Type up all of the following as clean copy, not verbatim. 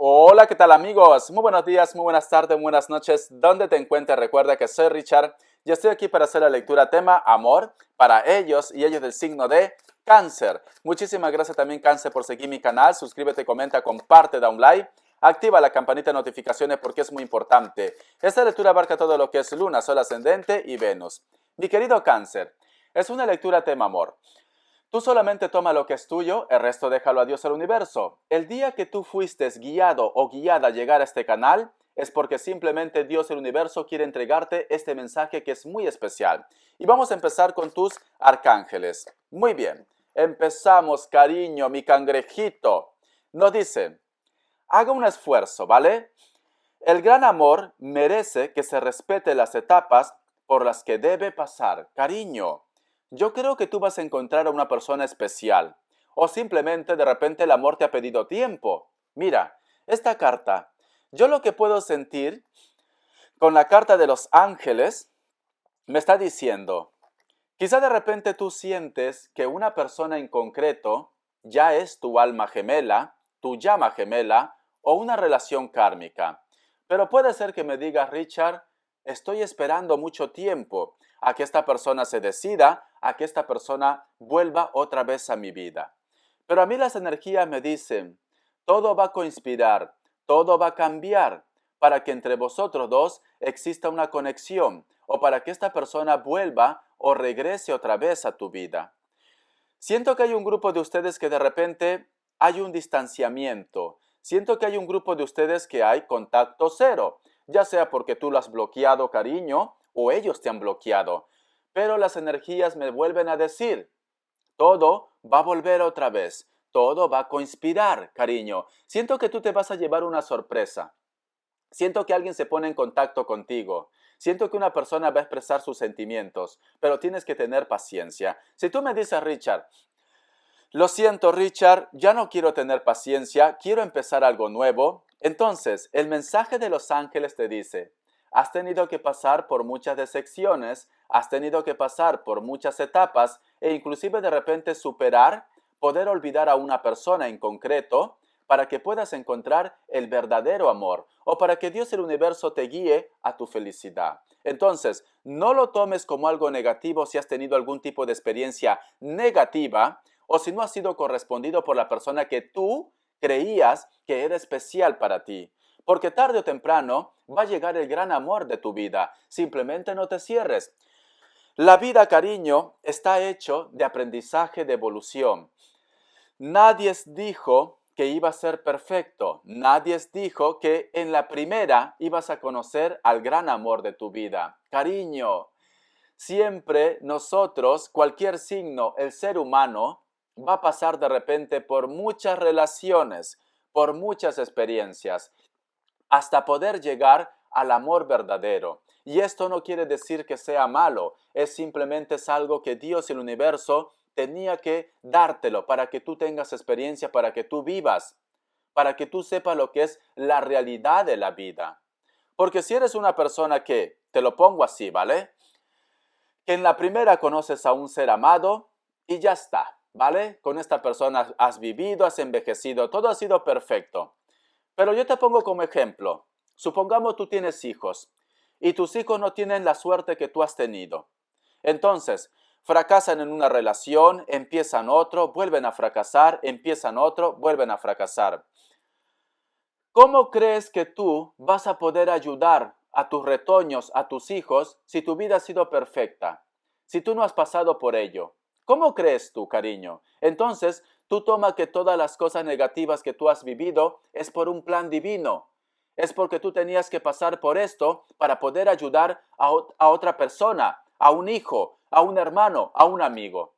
Hola, ¿qué tal amigos? Muy buenos días, muy buenas tardes, muy buenas noches. ¿Dónde te encuentres? Recuerda que soy Richard y estoy aquí para hacer la lectura tema amor para ellos y ellos del signo de cáncer. Muchísimas gracias también cáncer por seguir mi canal. Suscríbete, comenta, comparte, da un like. Activa la campanita de notificaciones porque es muy importante. Esta lectura abarca todo lo que es luna, sol ascendente y Venus. Mi querido cáncer, es una lectura tema amor. Tú solamente toma lo que es tuyo, el resto déjalo a Dios al universo. El día que tú fuiste guiado o guiada a llegar a este canal es porque simplemente Dios el universo quiere entregarte este mensaje que es muy especial. Y vamos a empezar con tus arcángeles. Muy bien, empezamos, cariño, mi cangrejito. Nos dice, haga un esfuerzo, ¿vale? El gran amor merece que se respete las etapas por las que debe pasar. Cariño, yo creo que tú vas a encontrar a una persona especial. O simplemente de repente el amor te ha pedido tiempo. Mira, esta carta, yo lo que puedo sentir con la carta de los ángeles me está diciendo, quizá de repente tú sientes que una persona en concreto ya es tu alma gemela, tu llama gemela o una relación kármica. Pero puede ser que me digas, Richard, estoy esperando mucho tiempo a que esta persona se decida, a que esta persona vuelva otra vez a mi vida. Pero a mí las energías me dicen, todo va a conspirar, todo va a cambiar para que entre vosotros dos exista una conexión o para que esta persona vuelva o regrese otra vez a tu vida. Siento que hay un grupo de ustedes que de repente hay un distanciamiento. Siento que hay un grupo de ustedes que hay contacto cero, ya sea porque tú lo has bloqueado, cariño, o ellos te han bloqueado. Pero las energías me vuelven a decir, todo va a volver otra vez, todo va a conspirar, cariño. Siento que tú te vas a llevar una sorpresa. Siento que alguien se pone en contacto contigo. Siento que una persona va a expresar sus sentimientos, pero tienes que tener paciencia. Si tú me dices, Richard, lo siento, Richard, ya no quiero tener paciencia, quiero empezar algo nuevo. Entonces, el mensaje de los ángeles te dice, has tenido que pasar por muchas decepciones, has tenido que pasar por muchas etapas e inclusive de repente superar, poder olvidar a una persona en concreto para que puedas encontrar el verdadero amor o para que Dios el universo te guíe a tu felicidad. Entonces, no lo tomes como algo negativo si has tenido algún tipo de experiencia negativa, o si no ha sido correspondido por la persona que tú creías que era especial para ti. Porque tarde o temprano va a llegar el gran amor de tu vida. Simplemente no te cierres. La vida, cariño, está hecho de aprendizaje, de evolución. Nadie dijo que iba a ser perfecto. Nadie dijo que en la primera ibas a conocer al gran amor de tu vida. Cariño, siempre nosotros, cualquier signo, el ser humano, va a pasar de repente por muchas relaciones, por muchas experiencias, hasta poder llegar al amor verdadero. Y esto no quiere decir que sea malo, es simplemente es algo que Dios y el universo tenía que dártelo para que tú tengas experiencia, para que tú vivas, para que tú sepas lo que es la realidad de la vida. Porque si eres una persona que, te lo pongo así, ¿vale? Que en la primera conoces a un ser amado y ya está, ¿vale? Con esta persona has vivido, has envejecido, todo ha sido perfecto. Pero yo te pongo como ejemplo. Supongamos tú tienes hijos y tus hijos no tienen la suerte que tú has tenido. Entonces, fracasan en una relación, empiezan otro, vuelven a fracasar, empiezan otro, vuelven a fracasar. ¿Cómo crees que tú vas a poder ayudar a tus retoños, a tus hijos, si tu vida ha sido perfecta? Si tú no has pasado por ello. ¿Cómo crees tú, cariño? Entonces, tú toma que todas las cosas negativas que tú has vivido es por un plan divino. Es porque tú tenías que pasar por esto para poder ayudar a otra persona, a un hijo, a un hermano, a un amigo.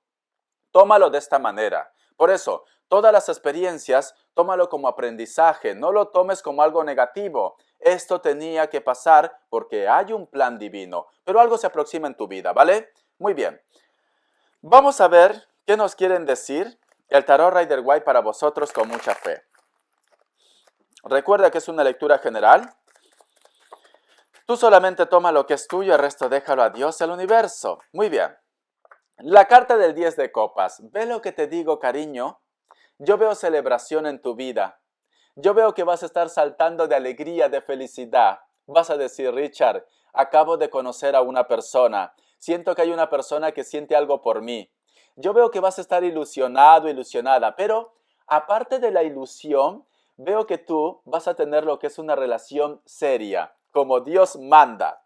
Tómalo de esta manera. Por eso, todas las experiencias, tómalo como aprendizaje, no lo tomes como algo negativo. Esto tenía que pasar porque hay un plan divino, pero algo se aproxima en tu vida, ¿vale? Muy bien. Vamos a ver qué nos quieren decir el Tarot Rider Waite para vosotros con mucha fe. Recuerda que es una lectura general. Tú solamente toma lo que es tuyo, el resto déjalo a Dios y al universo. Muy bien. La carta del 10 de copas. ¿Ve lo que te digo, cariño? Yo veo celebración en tu vida. Yo veo que vas a estar saltando de alegría, de felicidad. Vas a decir, Richard, acabo de conocer a una persona. Siento que hay una persona que siente algo por mí. Yo veo que vas a estar ilusionado, ilusionada, pero aparte de la ilusión, veo que tú vas a tener lo que es una relación seria, como Dios manda.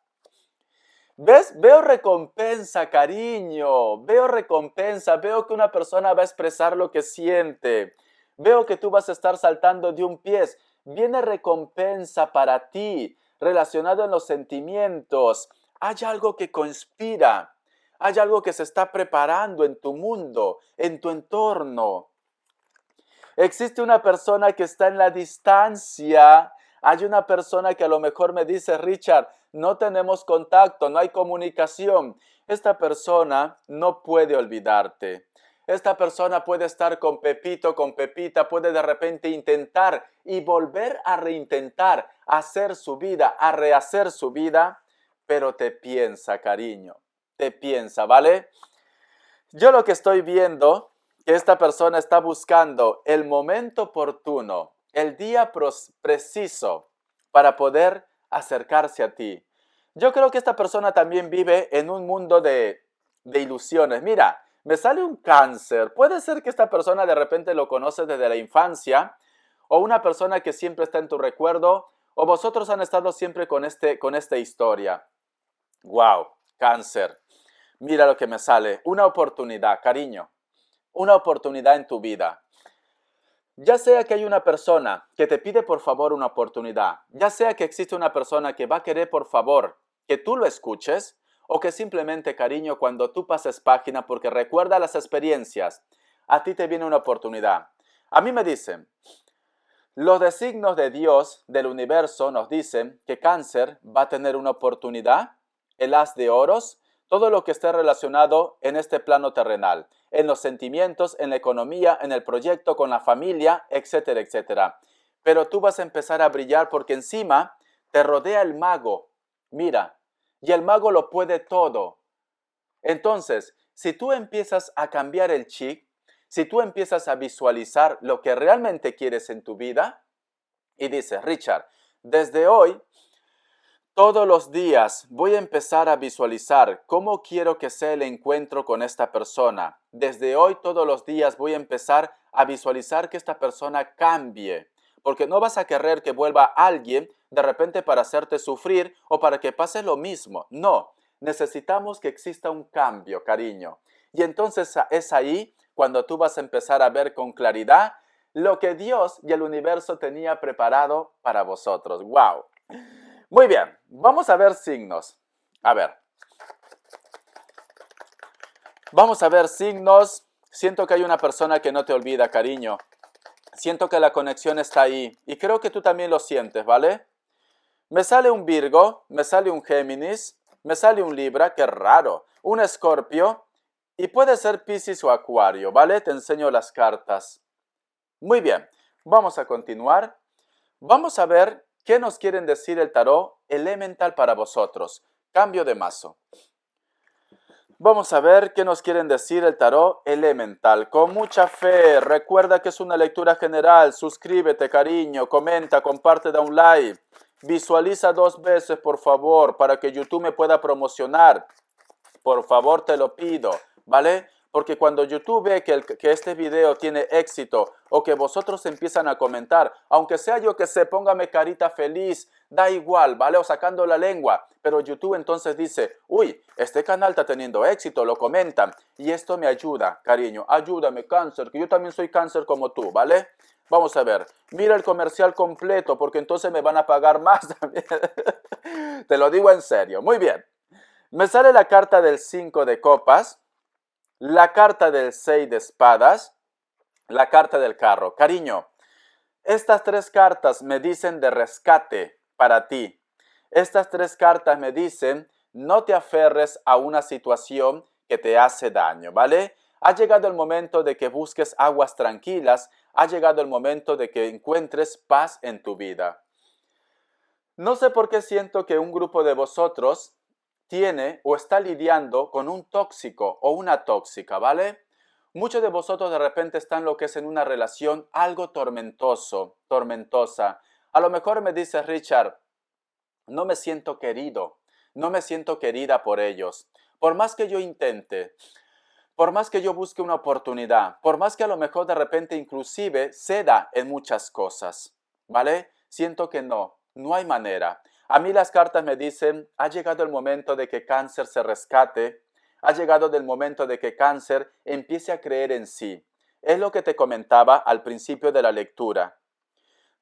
¿Ves? Veo recompensa, cariño. Veo recompensa. Veo que una persona va a expresar lo que siente. Veo que tú vas a estar saltando de un pie. Viene recompensa para ti, relacionado en los sentimientos. Hay algo que conspira. Hay algo que se está preparando en tu mundo, en tu entorno. Existe una persona que está en la distancia. Hay una persona que a lo mejor me dice, Richard, no tenemos contacto, no hay comunicación. Esta persona no puede olvidarte. Esta persona puede estar con Pepito, con Pepita, puede de repente intentar y volver a reintentar hacer su vida, a rehacer su vida, pero te piensa, cariño, te piensa, ¿vale? Yo lo que estoy viendo, que esta persona está buscando el momento oportuno, el día preciso para poder acercarse a ti. Yo creo que esta persona también vive en un mundo de ilusiones. Mira, me sale un Cáncer. Puede ser que esta persona de repente lo conoces desde la infancia, o una persona que siempre está en tu recuerdo, o vosotros han estado siempre con esta historia. Wow, Cáncer. Mira lo que me sale. Una oportunidad, cariño. Una oportunidad en tu vida. Ya sea que hay una persona que te pide por favor una oportunidad, ya sea que existe una persona que va a querer por favor que tú lo escuches, o que simplemente, cariño, cuando tú pases página, porque recuerda las experiencias, a ti te viene una oportunidad. A mí me dicen, los designios de Dios, del universo, nos dicen que Cáncer va a tener una oportunidad, el as de oros, todo lo que esté relacionado en este plano terrenal, en los sentimientos, en la economía, en el proyecto, con la familia, etcétera, etcétera. Pero tú vas a empezar a brillar porque encima te rodea el mago. Mira, y el mago lo puede todo. Entonces, si tú empiezas a cambiar el chip, si tú empiezas a visualizar lo que realmente quieres en tu vida, y dices, Richard, desde hoy, todos los días voy a empezar a visualizar cómo quiero que sea el encuentro con esta persona. Desde hoy, todos los días voy a empezar a visualizar que esta persona cambie. Porque no vas a querer que vuelva alguien de repente para hacerte sufrir o para que pase lo mismo. No, necesitamos que exista un cambio, cariño. Y entonces es ahí cuando tú vas a empezar a ver con claridad lo que Dios y el universo tenía preparado para vosotros. ¡Wow! Muy bien, vamos a ver signos. A ver. Vamos a ver signos. Siento que hay una persona que no te olvida, cariño. Siento que la conexión está ahí. Y creo que tú también lo sientes, ¿vale? Me sale un Virgo, me sale un Géminis, me sale un Libra, qué raro. Un Escorpio. Y puede ser Piscis o Acuario, ¿vale? Te enseño las cartas. Muy bien, vamos a continuar. Vamos a ver qué nos quieren decir el tarot elemental para vosotros. Cambio de mazo. Vamos a ver qué nos quieren decir el tarot elemental. Con mucha fe, recuerda que es una lectura general. Suscríbete, cariño, comenta, comparte, da un like. Visualiza 2 veces, por favor, para que YouTube me pueda promocionar. Por favor, te lo pido, ¿vale? Porque cuando YouTube ve que este video tiene éxito o que vosotros empiezan a comentar, aunque sea yo que sé, póngame carita feliz, da igual, ¿vale? O sacando la lengua. Pero YouTube entonces dice, uy, este canal está teniendo éxito, lo comentan. Y esto me ayuda, cariño. Ayúdame, Cáncer, que yo también soy Cáncer como tú, ¿vale? Vamos a ver. Mira el comercial completo porque entonces me van a pagar más también. Te lo digo en serio. Muy bien. Me sale la carta del 5 de copas, la carta del 6 de espadas, la carta del carro. Cariño, estas 3 cartas me dicen de rescate para ti. Estas 3 cartas me dicen no te aferres a una situación que te hace daño, ¿vale? Ha llegado el momento de que busques aguas tranquilas, ha llegado el momento de que encuentres paz en tu vida. No sé por qué siento que un grupo de vosotros tiene o está lidiando con un tóxico o una tóxica, ¿vale? Muchos de vosotros de repente están lo que es en una relación algo tormentosa. A lo mejor me dice Richard, no me siento querido, no me siento querida por ellos. Por más que yo intente, por más que yo busque una oportunidad, por más que a lo mejor de repente inclusive ceda en muchas cosas, ¿vale? Siento que no hay manera. A mí las cartas me dicen, ha llegado el momento de que Cáncer se rescate, ha llegado el momento de que Cáncer empiece a creer en sí. Es lo que te comentaba al principio de la lectura.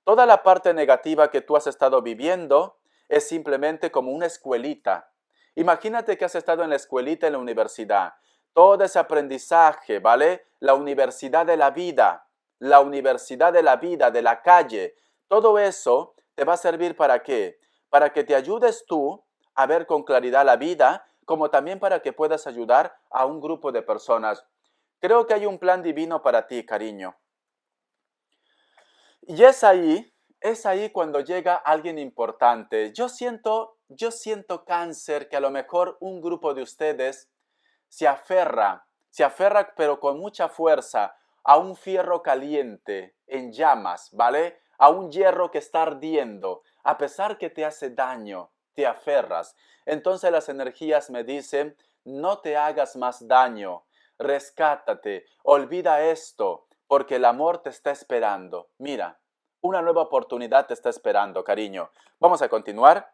Toda la parte negativa que tú has estado viviendo es simplemente como una escuelita. Imagínate que has estado en la escuelita en la universidad. Todo ese aprendizaje, ¿vale? La universidad de la vida, de la calle. Todo eso te va a servir ¿para qué? Para que te ayudes tú a ver con claridad la vida, como también para que puedas ayudar a un grupo de personas. Creo que hay un plan divino para ti, cariño. Y es ahí cuando llega alguien importante. Yo siento Cáncer, que a lo mejor un grupo de ustedes se aferra pero con mucha fuerza a un fierro caliente en llamas, ¿vale? A un hierro que está ardiendo, a pesar que te hace daño, te aferras. Entonces las energías me dicen, no te hagas más daño, rescátate, olvida esto, porque el amor te está esperando. Mira, una nueva oportunidad te está esperando, cariño. Vamos a continuar.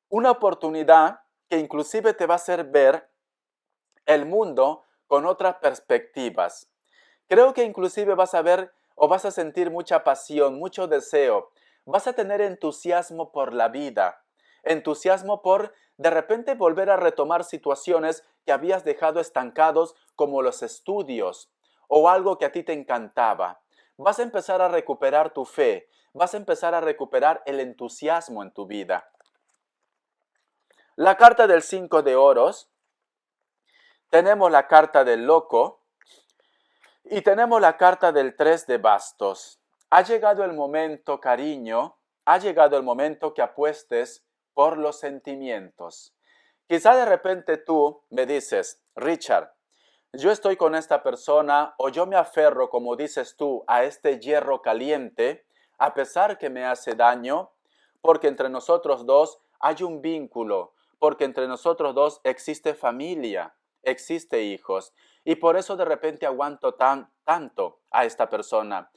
Una oportunidad que inclusive te va a hacer ver el mundo con otras perspectivas. Creo que inclusive vas a ver o vas a sentir mucha pasión, mucho deseo. Vas a tener entusiasmo por la vida, entusiasmo por de repente volver a retomar situaciones que habías dejado estancados como los estudios o algo que a ti te encantaba. Vas a empezar a recuperar tu fe, vas a empezar a recuperar el entusiasmo en tu vida. La carta del 5 de oros, tenemos la carta del loco y tenemos la carta del 3 de bastos. Ha llegado el momento, cariño, ha llegado el momento que apuestes por los sentimientos. Quizá de repente tú me dices, Richard, yo estoy con esta persona o yo me aferro, como dices tú, a este hierro caliente, a pesar que me hace daño, porque entre nosotros dos hay un vínculo, porque entre nosotros dos existe familia, existe hijos, y por eso de repente aguanto tanto a esta persona.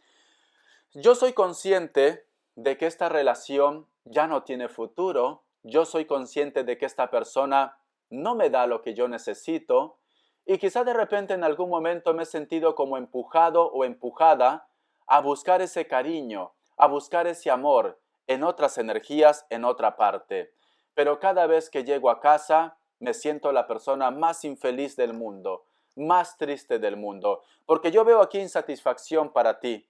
Yo soy consciente de que esta relación ya no tiene futuro, yo soy consciente de que esta persona no me da lo que yo necesito, y quizá de repente en algún momento me he sentido como empujado o empujada a buscar ese cariño, a buscar ese amor en otras energías, en otra parte. Pero cada vez que llego a casa, me siento la persona más infeliz del mundo, más triste del mundo, porque yo veo aquí insatisfacción para ti.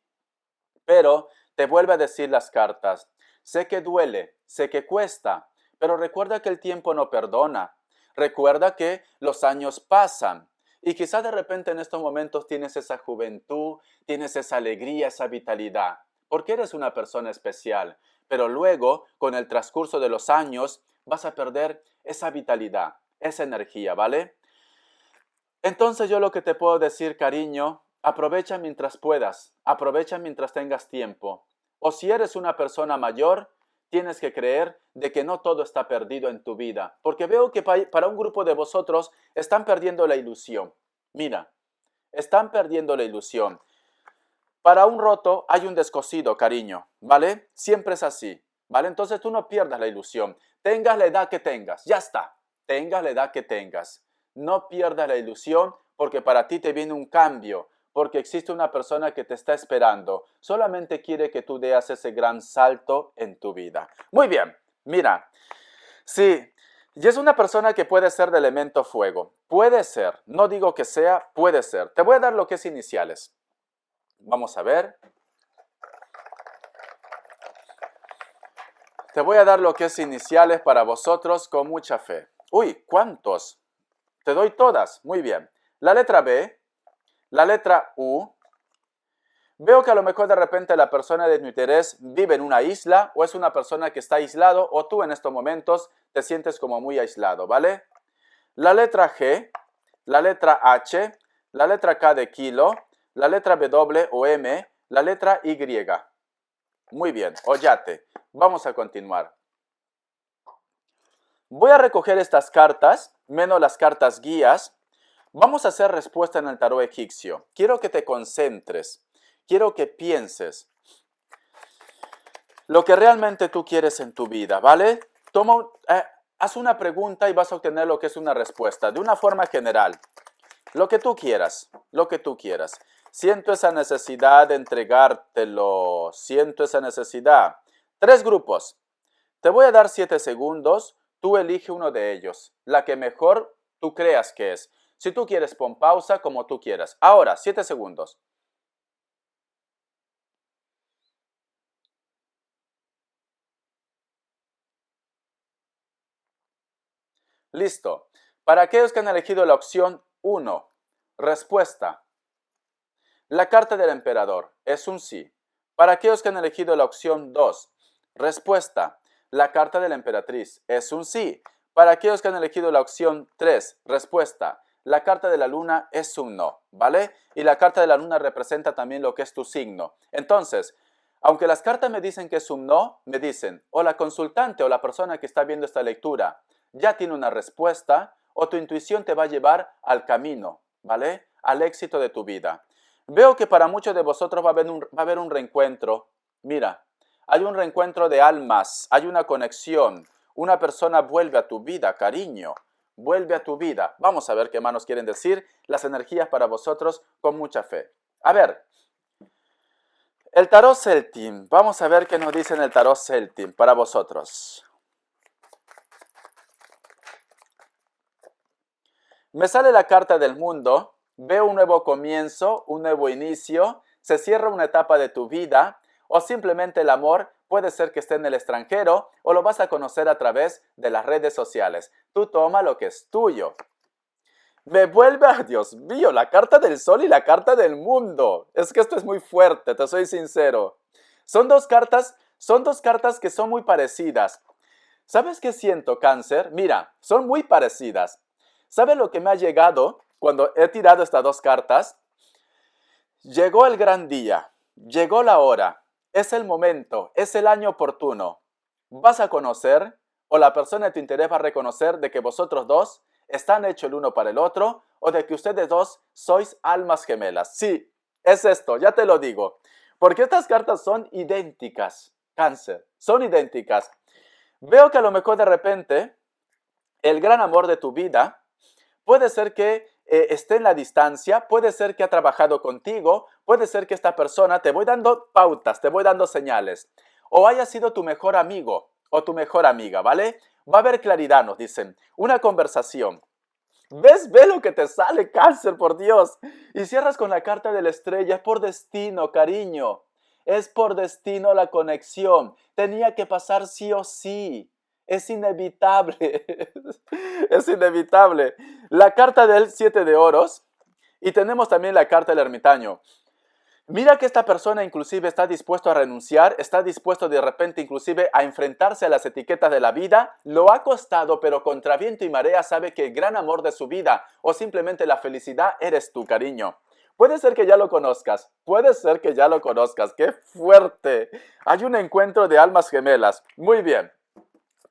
Pero te vuelve a decir las cartas, sé que duele, sé que cuesta, pero recuerda que el tiempo no perdona. Recuerda que los años pasan y quizá de repente en estos momentos tienes esa juventud, tienes esa alegría, esa vitalidad, porque eres una persona especial, pero luego con el transcurso de los años vas a perder esa vitalidad, esa energía, ¿vale? Entonces yo lo que te puedo decir, cariño, aprovecha mientras puedas, aprovecha mientras tengas tiempo. O si eres una persona mayor, tienes que creer de que no todo está perdido en tu vida, porque veo que para un grupo de vosotros están perdiendo la ilusión. Mira, están perdiendo la ilusión. Para un roto hay un descosido, cariño, ¿vale? Siempre es así, ¿vale? Entonces tú no pierdas la ilusión. Tengas la edad que tengas, ya está. Tengas la edad que tengas. No pierdas la ilusión porque para ti te viene un cambio, porque existe una persona que te está esperando. Solamente quiere que tú des ese gran salto en tu vida. Muy bien, mira, sí, y es una persona que puede ser de elemento fuego. Puede ser, no digo que sea, puede ser. Te voy a dar lo que es iniciales. Vamos a ver. Te voy a dar lo que es iniciales para vosotros con mucha fe. Uy, ¿cuántos? Te doy todas. Muy bien. La letra B, la letra U. Veo que a lo mejor de repente la persona de tu interés vive en una isla o es una persona que está aislado o tú en estos momentos te sientes como muy aislado, ¿vale? La letra G, la letra H, la letra K de kilo, la letra W o M, la letra Y. Muy bien, o yate. Vamos a continuar. Voy a recoger estas cartas, menos las cartas guías. Vamos a hacer respuesta en el tarot egipcio. Quiero que te concentres. Quiero que pienses lo que realmente tú quieres en tu vida, ¿vale? Haz una pregunta y vas a obtener lo que es una respuesta, de una forma general. Lo que tú quieras, lo que tú quieras. Siento esa necesidad de entregártelo, siento esa necesidad. 3 grupos. Te voy a dar 7 segundos, tú elige uno de ellos, la que mejor tú creas que es. Si tú quieres, pon pausa como tú quieras. Ahora, 7 segundos. Listo. Para aquellos que han elegido la opción 1, respuesta. La carta del emperador es un sí. Para aquellos que han elegido la opción 2, respuesta. La carta de la emperatriz es un sí. Para aquellos que han elegido la opción 3, respuesta. La carta de la luna es un no, ¿vale? Y la carta de la luna representa también lo que es tu signo. Entonces, aunque las cartas me dicen que es un no, me dicen, o la consultante o la persona que está viendo esta lectura ya tiene una respuesta, o tu intuición te va a llevar al camino, ¿vale? Al éxito de tu vida. Veo que para muchos de vosotros va a haber un reencuentro. Mira, hay un reencuentro de almas, hay una conexión. Una persona vuelve a tu vida, cariño. Vuelve a tu vida. Vamos a ver qué más nos quieren decir las energías para vosotros con mucha fe. A ver, el tarot Celtim. Vamos a ver qué nos dice en el tarot Celtim para vosotros. Me sale la carta del mundo. Veo un nuevo comienzo, un nuevo inicio. Se cierra una etapa de tu vida. O simplemente el amor puede ser que esté en el extranjero o lo vas a conocer a través de las redes sociales. Tú toma lo que es tuyo. Me vuelve a, Dios mío, la carta del sol y la carta del mundo. Es que esto es muy fuerte, te soy sincero. Son dos cartas que son muy parecidas. ¿Sabes qué siento, Cáncer? Mira, son muy parecidas. ¿Sabes lo que me ha llegado cuando he tirado estas dos cartas? Llegó el gran día, llegó la hora, es el momento, es el año oportuno. Vas a conocer, o la persona de tu interés va a reconocer de que vosotros dos están hechos el uno para el otro, o de que ustedes dos sois almas gemelas. Sí, es esto, ya te lo digo. Porque estas cartas son idénticas, Cáncer, son idénticas. Veo que a lo mejor de repente el gran amor de tu vida puede ser que esté en la distancia, puede ser que ha trabajado contigo, puede ser que esta persona, te voy dando pautas, te voy dando señales, o haya sido tu mejor amigo o tu mejor amiga, ¿vale? Va a haber claridad, nos dicen, una conversación. ¿Ves? Ve lo que te sale, Cáncer, por Dios. Y cierras con la carta de la estrella, es por destino, cariño. Es por destino la conexión. Tenía que pasar sí o sí. Es inevitable. Es inevitable. La carta del 7 de oros. Y tenemos también la carta del ermitaño. Mira que esta persona inclusive está dispuesto a renunciar, está dispuesto de repente inclusive a enfrentarse a las etiquetas de la vida. Lo ha costado, pero contra viento y marea sabe que el gran amor de su vida o simplemente la felicidad eres tú, cariño. Puede ser que ya lo conozcas, puede ser que ya lo conozcas. ¡Qué fuerte! Hay un encuentro de almas gemelas. Muy bien.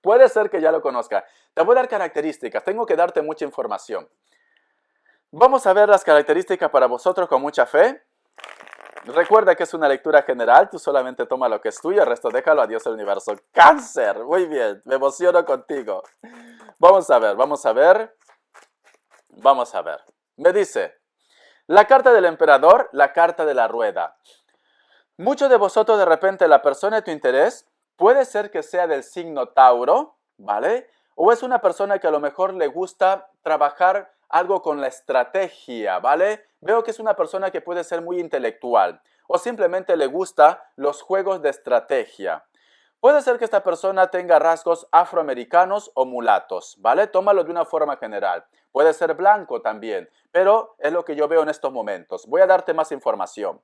Puede ser que ya lo conozca. Te voy a dar características, tengo que darte mucha información. Vamos a ver las características para vosotros con mucha fe. Recuerda que es una lectura general, tú solamente toma lo que es tuyo, el resto déjalo a Dios el universo. ¡Cáncer! Muy bien, me emociono contigo. Vamos a ver, vamos a ver. Vamos a ver. Me dice, la carta del emperador, la carta de la rueda. Muchos de vosotros de repente la persona de tu interés puede ser que sea del signo Tauro, ¿vale? O es una persona que a lo mejor le gusta trabajar algo con la estrategia, ¿vale? Veo que es una persona que puede ser muy intelectual o simplemente le gusta los juegos de estrategia. Puede ser que esta persona tenga rasgos afroamericanos o mulatos, ¿vale? Tómalo de una forma general. Puede ser blanco también, pero es lo que yo veo en estos momentos. Voy a darte más información.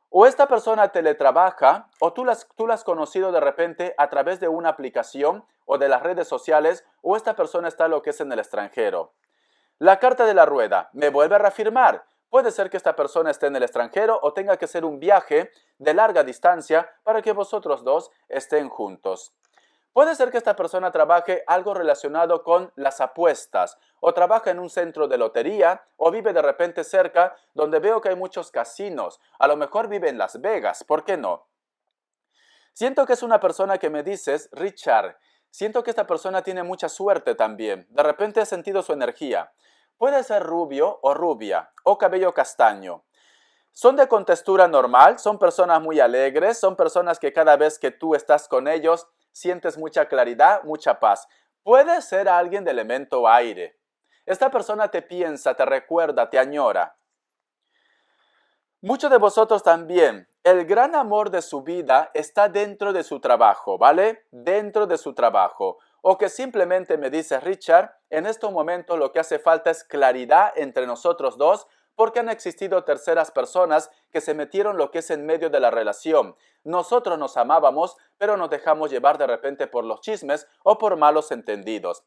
O esta persona teletrabaja o tú la has conocido de repente a través de una aplicación o de las redes sociales o esta persona está lo que es en el extranjero. La carta de la rueda me vuelve a reafirmar. Puede ser que esta persona esté en el extranjero o tenga que hacer un viaje de larga distancia para que vosotros dos estén juntos. Puede ser que esta persona trabaje algo relacionado con las apuestas, o trabaja en un centro de lotería, o vive de repente cerca donde veo que hay muchos casinos. A lo mejor vive en Las Vegas, ¿por qué no? Siento que es una persona que me dices, Richard, siento que esta persona tiene mucha suerte también. De repente he sentido su energía. Puede ser rubio o rubia, o cabello castaño. Son de contextura normal, son personas muy alegres, son personas que cada vez que tú estás con ellos sientes mucha claridad, mucha paz. Puede ser alguien de elemento aire. Esta persona te piensa, te recuerda, te añora. Muchos de vosotros también, el gran amor de su vida está dentro de su trabajo, ¿vale? Dentro de su trabajo. O que simplemente me dice Richard, en estos momentos lo que hace falta es claridad entre nosotros dos, porque han existido terceras personas que se metieron lo que es en medio de la relación. Nosotros nos amábamos, pero nos dejamos llevar de repente por los chismes o por malos entendidos.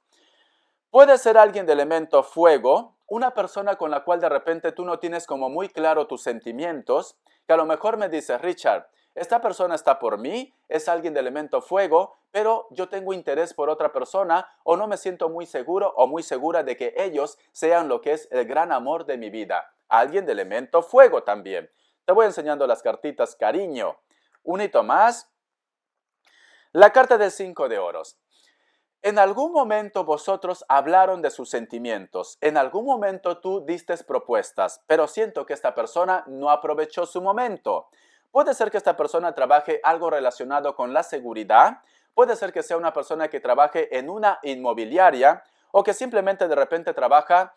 Puede ser alguien de elemento fuego, una persona con la cual de repente tú no tienes como muy claro tus sentimientos, que a lo mejor me dices, Richard, esta persona está por mí, es alguien de elemento fuego, pero yo tengo interés por otra persona o no me siento muy seguro o muy segura de que ellos sean lo que es el gran amor de mi vida. Alguien de elemento fuego también. Te voy enseñando las cartitas, cariño. Un hito más. La carta del 5 de oros. En algún momento vosotros hablaron de sus sentimientos, en algún momento tú diste propuestas, pero siento que esta persona no aprovechó su momento. Puede ser que esta persona trabaje algo relacionado con la seguridad, puede ser que sea una persona que trabaje en una inmobiliaria o que simplemente de repente trabaja,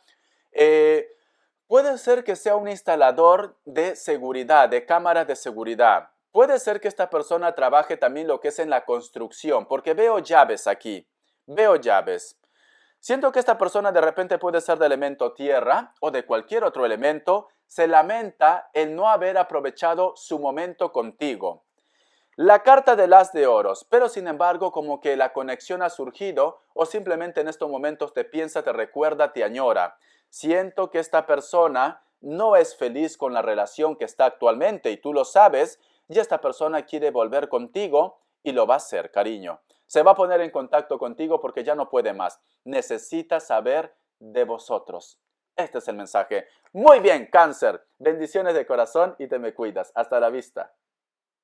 puede ser que sea un instalador de seguridad, de cámaras de seguridad. Puede ser que esta persona trabaje también lo que es en la construcción, porque veo llaves aquí. Veo llaves. Siento que esta persona de repente puede ser de elemento tierra o de cualquier otro elemento. Se lamenta el no haber aprovechado su momento contigo. La carta del as de oros, pero sin embargo como que la conexión ha surgido o simplemente en estos momentos te piensa, te recuerda, te añora. Siento que esta persona no es feliz con la relación que está actualmente y tú lo sabes y esta persona quiere volver contigo y lo va a hacer, cariño. Se va a poner en contacto contigo porque ya no puede más. Necesita saber de vosotros. Este es el mensaje. Muy bien, Cáncer. Bendiciones de corazón y te me cuidas. Hasta la vista.